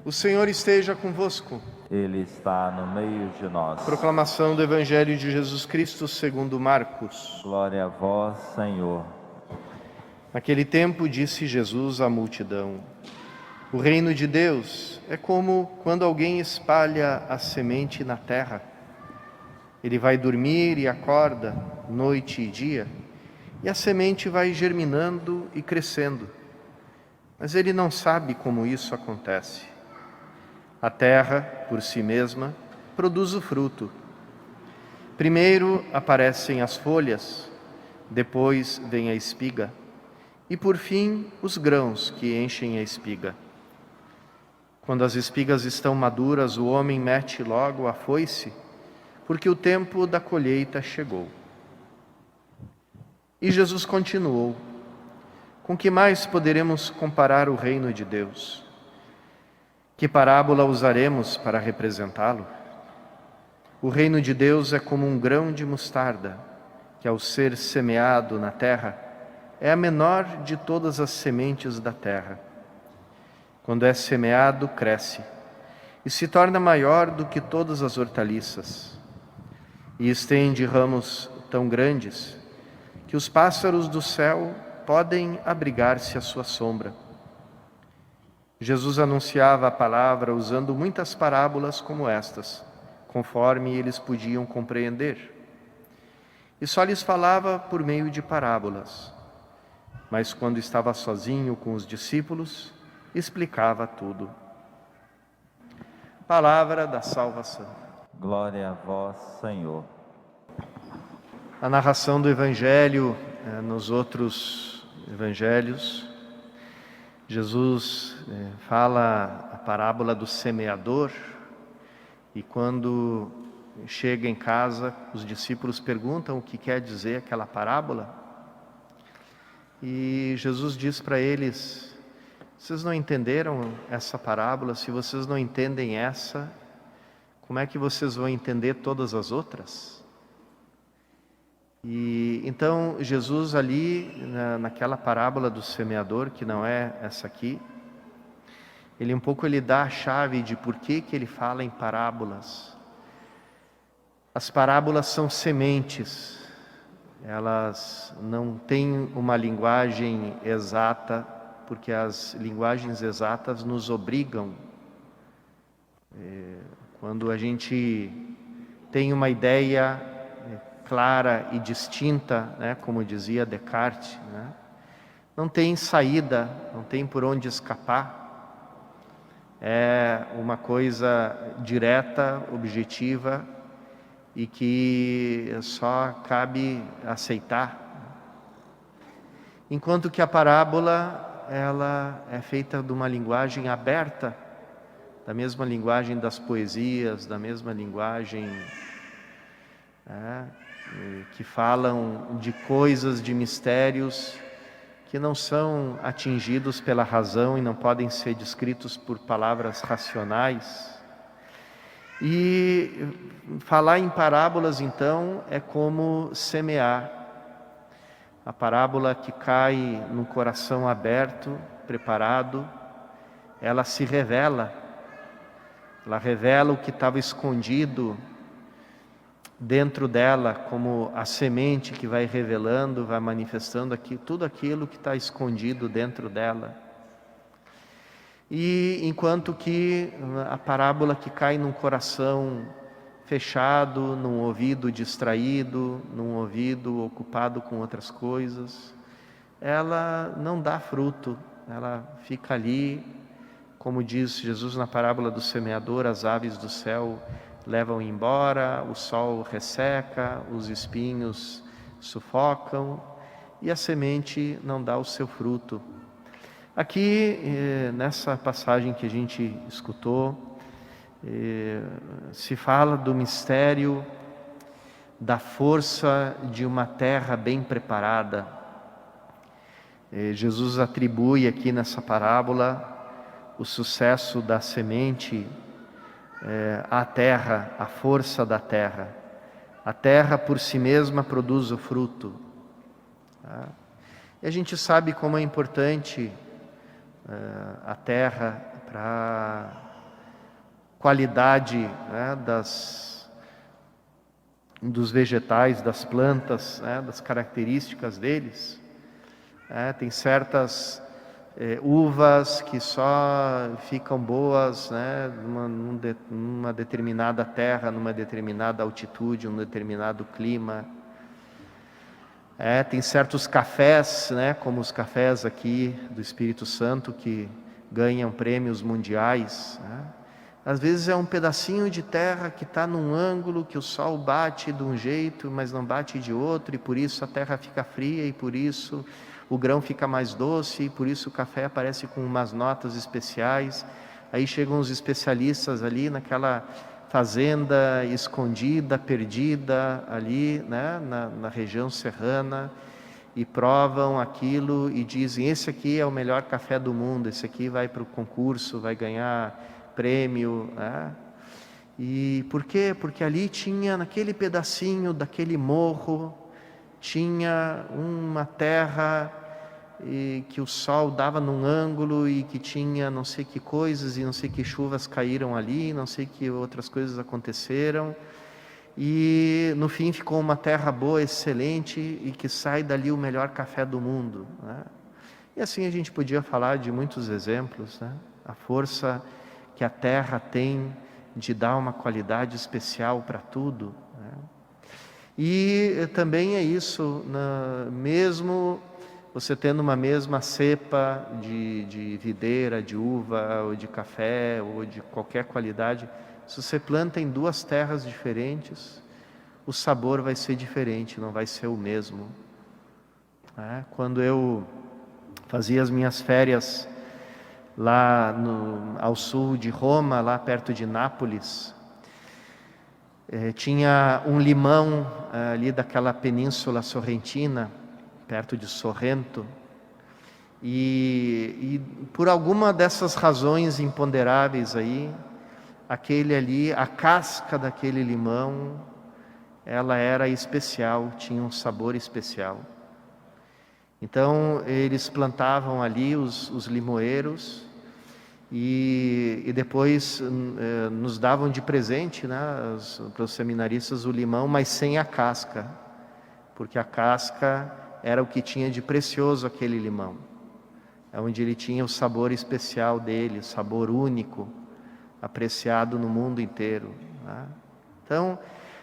O Senhor esteja convosco. Ele está no meio de nós. Proclamação do Evangelho de Jesus Cristo segundo Marcos. Glória a vós, Senhor. Naquele tempo disse Jesus à multidão: o reino de Deus é como quando alguém espalha a semente na terra. Ele vai dormir e acorda, noite e dia, e a semente vai germinando e crescendo. Mas ele não sabe como isso acontece. A terra, por si mesma, produz o fruto. Primeiro aparecem as folhas, depois vem a espiga, e por fim os grãos que enchem a espiga. Quando as espigas estão maduras, o homem mete logo a foice, porque o tempo da colheita chegou. E Jesus continuou: com que mais poderemos comparar o reino de Deus? Que parábola usaremos para representá-lo? O reino de Deus é como um grão de mostarda, que ao ser semeado na terra, é a menor de todas as sementes da terra. Quando é semeado, cresce, e se torna maior do que todas as hortaliças, e estende ramos tão grandes, que os pássaros do céu podem abrigar-se à sua sombra. Jesus anunciava a palavra usando muitas parábolas como estas, conforme eles podiam compreender. E só lhes falava por meio de parábolas. Mas quando estava sozinho com os discípulos, explicava tudo. Palavra da salvação. Glória a vós, Senhor. A narração do Evangelho, nos outros Evangelhos, Jesus fala a parábola do semeador, e quando chega em casa, os discípulos perguntam o que quer dizer aquela parábola. E Jesus diz para eles: vocês não entenderam essa parábola? Se vocês não entendem essa, como é que vocês vão entender todas as outras? E então Jesus ali, naquela parábola do semeador, que não é essa aqui, ele dá a chave de por que ele fala em parábolas. As parábolas são sementes, elas não têm uma linguagem exata, porque as linguagens exatas nos obrigam. Quando a gente tem uma ideia clara e distinta, como dizia Descartes, não tem saída, não tem por onde escapar. É uma coisa direta, objetiva e que só cabe aceitar. Enquanto que a parábola, ela é feita de uma linguagem aberta, da mesma linguagem das poesias, da mesma linguagem que falam de coisas, de mistérios que não são atingidos pela razão e não podem ser descritos por palavras racionais. E falar em parábolas, então, é como semear. A parábola que cai no coração aberto, preparado, ela se revela. Ela revela o que estava escondido dentro dela, como a semente que vai revelando, vai manifestando aqui, tudo aquilo que está escondido dentro dela. E enquanto que a parábola que cai num coração fechado, num ouvido distraído, num ouvido ocupado com outras coisas, ela não dá fruto, ela fica ali, como diz Jesus na parábola do semeador: as aves do céu levam embora, o sol resseca, os espinhos sufocam e a semente não dá o seu fruto. Aqui, nessa passagem que a gente escutou, se fala do mistério da força de uma terra bem preparada. Jesus atribui aqui nessa parábola o sucesso da semente à terra, à força da terra. A terra por si mesma produz o fruto. E a gente sabe como é importante a terra para qualidade, né, dos vegetais, das plantas, né, das características deles. Tem certas uvas que só ficam boas, né, numa determinada terra, numa determinada altitude, num determinado clima. Tem certos cafés, né, como os cafés aqui do Espírito Santo, que ganham prêmios mundiais, né? Às vezes é um pedacinho de terra que está num ângulo que o sol bate de um jeito, mas não bate de outro, e por isso a terra fica fria, e por isso o grão fica mais doce, e por isso o café aparece com umas notas especiais. Aí chegam os especialistas ali naquela fazenda escondida, perdida ali, né, na região serrana, e provam aquilo e dizem: esse aqui é o melhor café do mundo, esse aqui vai para o concurso, vai ganhar prêmio, né? E por quê? Porque ali tinha, naquele pedacinho daquele morro, tinha uma terra que o sol dava num ângulo, e que tinha não sei que coisas, e não sei que chuvas caíram ali, não sei que outras coisas aconteceram, e no fim ficou uma terra boa, excelente, e que sai dali o melhor café do mundo, né? E assim a gente podia falar de muitos exemplos, né? A força que a terra tem de dar uma qualidade especial para tudo, né? E também é isso, mesmo você tendo uma mesma cepa de videira, de uva, ou de café, ou de qualquer qualidade, se você planta em duas terras diferentes, o sabor vai ser diferente, não vai ser o mesmo, né? Quando eu fazia as minhas férias lá ao sul de Roma, lá perto de Nápoles, tinha um limão ali daquela península sorrentina, perto de Sorrento, e por alguma dessas razões imponderáveis aí, aquele ali, a casca daquele limão, ela era especial, tinha um sabor especial. Então eles plantavam ali os limoeiros, e depois nos davam de presente, né, para os seminaristas, o limão, mas sem a casca, porque a casca era o que tinha de precioso aquele limão, é onde ele tinha o sabor especial dele, o sabor único, apreciado no mundo inteiro, né? Então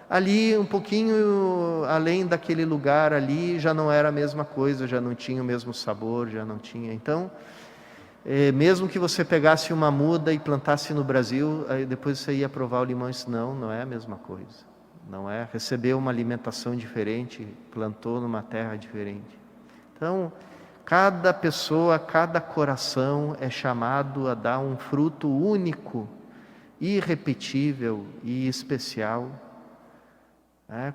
ali um pouquinho além daquele lugar ali, já não era a mesma coisa, já não tinha o mesmo sabor, já não tinha. Então mesmo que você pegasse uma muda e plantasse no Brasil, aí depois você ia provar o limão, e disse: não é a mesma coisa, não é, recebeu uma alimentação diferente, plantou numa terra diferente. Então cada pessoa, cada coração é chamado a dar um fruto único, irrepetível e especial.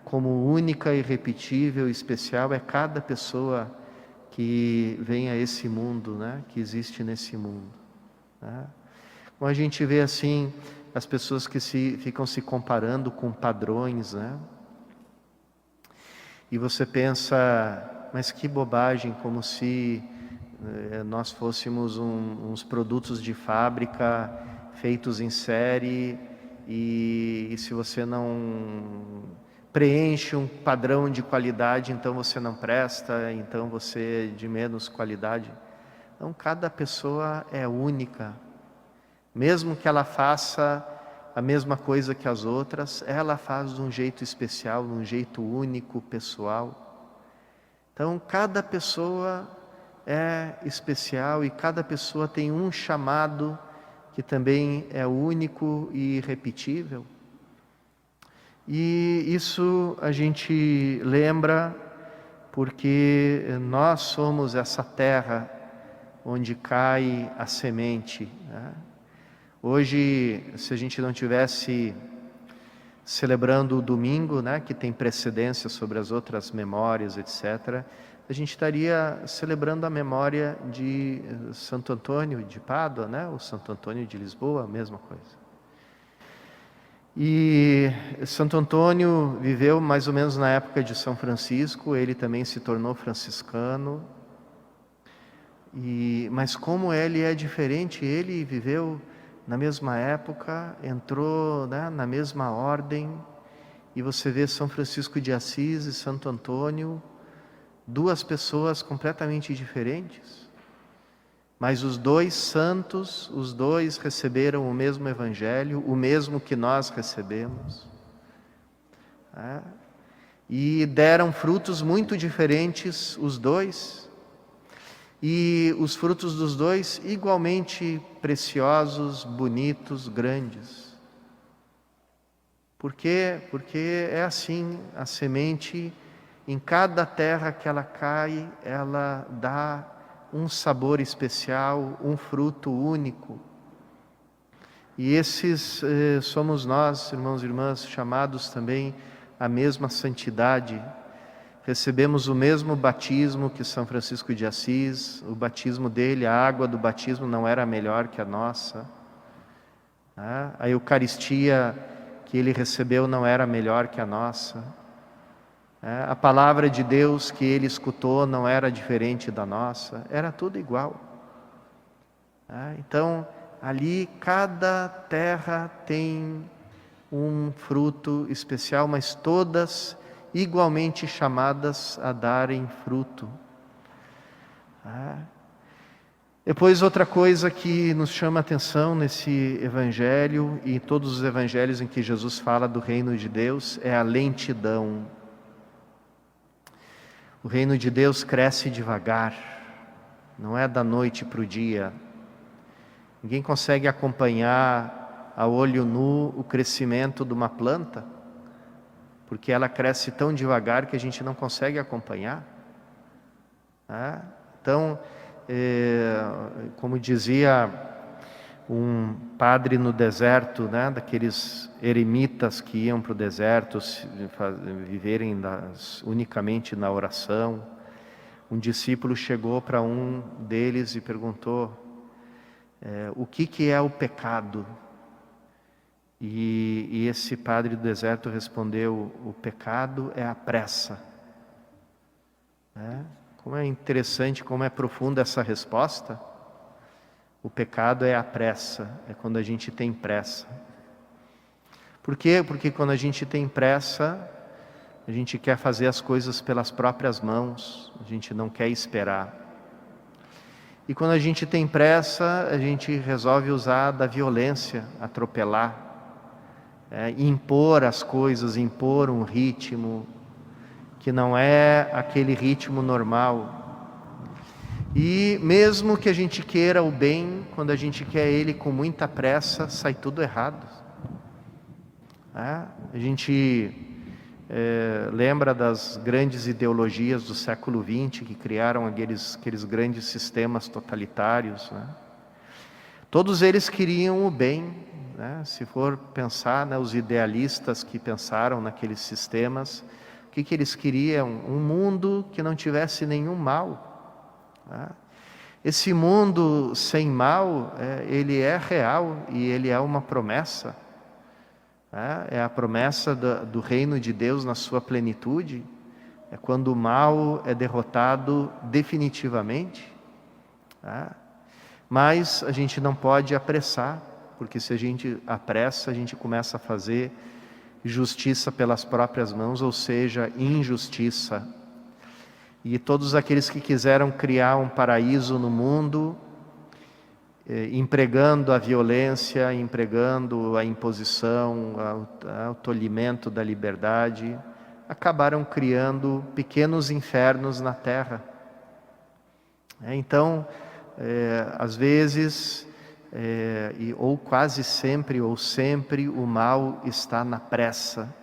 Como única, irrepetível e especial é cada pessoa que vem a esse mundo, né, que existe nesse mundo, né? Como a gente vê assim, as pessoas que ficam se comparando com padrões, né? E você pensa: mas que bobagem, como se nós fôssemos uns produtos de fábrica feitos em série, e se você não preenche um padrão de qualidade, então você não presta, então você é de menos qualidade. Então cada pessoa é única, mesmo que ela faça a mesma coisa que as outras, ela faz de um jeito especial, de um jeito único, pessoal. Então cada pessoa é especial, e cada pessoa tem um chamado que também é único e irrepetível. E isso a gente lembra porque nós somos essa terra onde cai a semente, né? Hoje, se a gente não tivesse celebrando o domingo, né, que tem precedência sobre as outras memórias, etc., a gente estaria celebrando a memória de Santo Antônio de Pádua, né, ou Santo Antônio de Lisboa, a mesma coisa. E Santo Antônio viveu mais ou menos na época de São Francisco, ele também se tornou franciscano, mas como ele é diferente, ele viveu na mesma época, entrou, né, na mesma ordem, e você vê São Francisco de Assis e Santo Antônio, duas pessoas completamente diferentes, mas os dois santos, os dois receberam o mesmo Evangelho, o mesmo que nós recebemos, e deram frutos muito diferentes os dois, e os frutos dos dois igualmente preciosos, bonitos, grandes. Por quê? Porque é assim, a semente, em cada terra que ela cai, ela dá um sabor especial, um fruto único. E esses somos nós, irmãos e irmãs, chamados também à mesma santidade. Recebemos o mesmo batismo que São Francisco de Assis, o batismo dele, a água do batismo não era melhor que a nossa. A Eucaristia que ele recebeu não era melhor que a nossa. A palavra de Deus que ele escutou não era diferente da nossa, era tudo igual. Então, ali cada terra tem um fruto especial, mas todas igualmente chamadas a darem fruto. Depois, outra coisa que nos chama a atenção nesse evangelho e em todos os evangelhos em que Jesus fala do reino de Deus é a lentidão. O reino de Deus cresce devagar, não é da noite para o dia. Ninguém consegue acompanhar a olho nu o crescimento de uma planta, porque ela cresce tão devagar que a gente não consegue acompanhar. Então, como dizia um padre no deserto, né, daqueles eremitas que iam para o deserto viverem unicamente na oração, um discípulo chegou para um deles e perguntou: o que é o pecado? E esse padre do deserto respondeu: o pecado é a pressa. Como é interessante, como é profunda essa resposta. O pecado é a pressa, é quando a gente tem pressa. Por quê? Porque quando a gente tem pressa, a gente quer fazer as coisas pelas próprias mãos, a gente não quer esperar. E quando a gente tem pressa, a gente resolve usar da violência, atropelar, impor as coisas, impor um ritmo que não é aquele ritmo normal. E mesmo que a gente queira o bem, quando a gente quer ele com muita pressa, sai tudo errado. A gente lembra das grandes ideologias do século XX que criaram aqueles grandes sistemas totalitários, né? Todos eles queriam o bem, né? Se for pensar, né, os idealistas que pensaram naqueles sistemas, o que eles queriam? Um mundo que não tivesse nenhum mal. Esse mundo sem mal, ele é real e ele é uma promessa. É a promessa do reino de Deus na sua plenitude. É quando o mal é derrotado definitivamente. Mas a gente não pode apressar, porque se a gente apressa, a gente começa a fazer justiça pelas próprias mãos, ou seja, injustiça. E todos aqueles que quiseram criar um paraíso no mundo, empregando a violência, empregando a imposição, o tolimento da liberdade, acabaram criando pequenos infernos na terra. Então, às vezes, ou quase sempre, ou sempre, o mal está na pressa,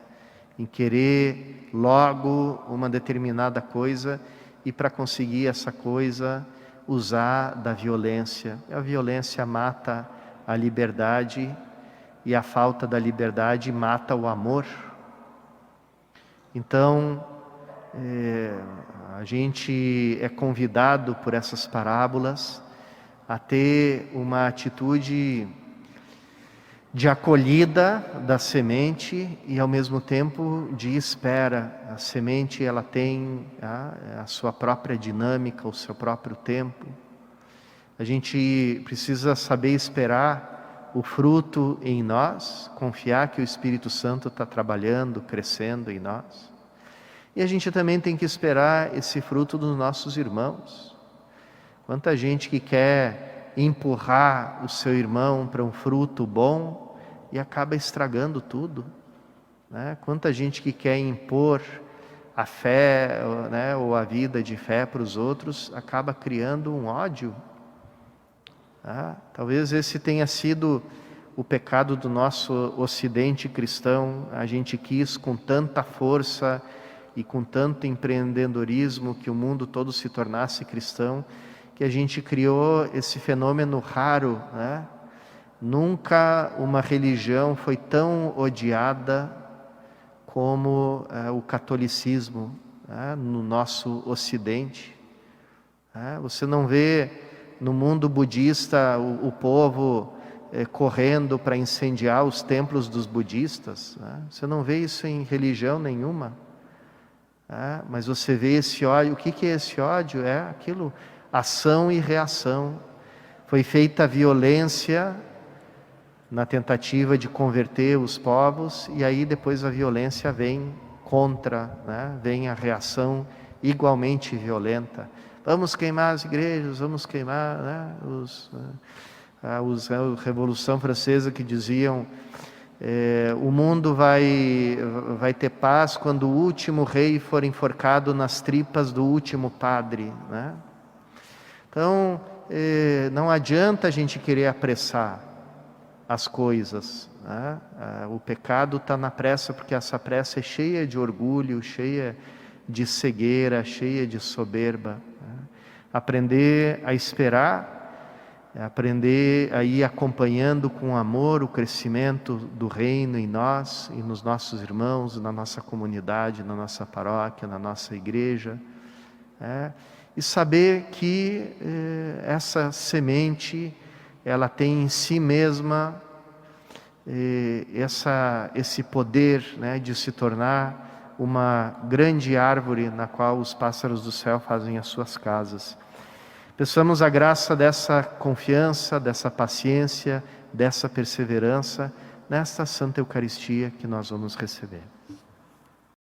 em querer logo uma determinada coisa e para conseguir essa coisa usar da violência. A violência mata a liberdade e a falta da liberdade mata o amor. Então, a gente é convidado por essas parábolas a ter uma atitude de acolhida da semente e ao mesmo tempo de espera. A semente, ela tem a sua própria dinâmica, o seu próprio tempo. A gente precisa saber esperar o fruto em nós, confiar que o Espírito Santo está trabalhando, crescendo em nós. E a gente também tem que esperar esse fruto dos nossos irmãos. Quanta gente que quer empurrar o seu irmão para um fruto bom e acaba estragando tudo, né? Quanta gente que quer impor a fé, né, ou a vida de fé para os outros, acaba criando um ódio. Talvez esse tenha sido o pecado do nosso ocidente cristão. A gente quis com tanta força e com tanto empreendedorismo que o mundo todo se tornasse cristão, que a gente criou esse fenômeno raro, né? Nunca uma religião foi tão odiada como o catolicismo, né, no nosso ocidente. Você não vê no mundo budista o povo correndo para incendiar os templos dos budistas, né? Você não vê isso em religião nenhuma. Mas você vê esse ódio. O que é esse ódio? É aquilo, ação e reação. Foi feita a violência na tentativa de converter os povos, e aí depois a violência vem contra, né? Vem a reação igualmente violenta. Vamos queimar as igrejas, vamos queimar, né? A Revolução Francesa que diziam o mundo vai ter paz quando o último rei for enforcado nas tripas do último padre, né? Então, não adianta a gente querer apressar as coisas, né? O pecado está na pressa, porque essa pressa é cheia de orgulho, cheia de cegueira, cheia de soberba, né? Aprender a esperar, aprender a ir acompanhando com amor o crescimento do reino em nós e nos nossos irmãos, na nossa comunidade, na nossa paróquia, na nossa igreja, e saber que essa semente, ela tem em si mesma esse poder, né, de se tornar uma grande árvore na qual os pássaros do céu fazem as suas casas. Peçamos a graça dessa confiança, dessa paciência, dessa perseverança nesta Santa Eucaristia que nós vamos receber.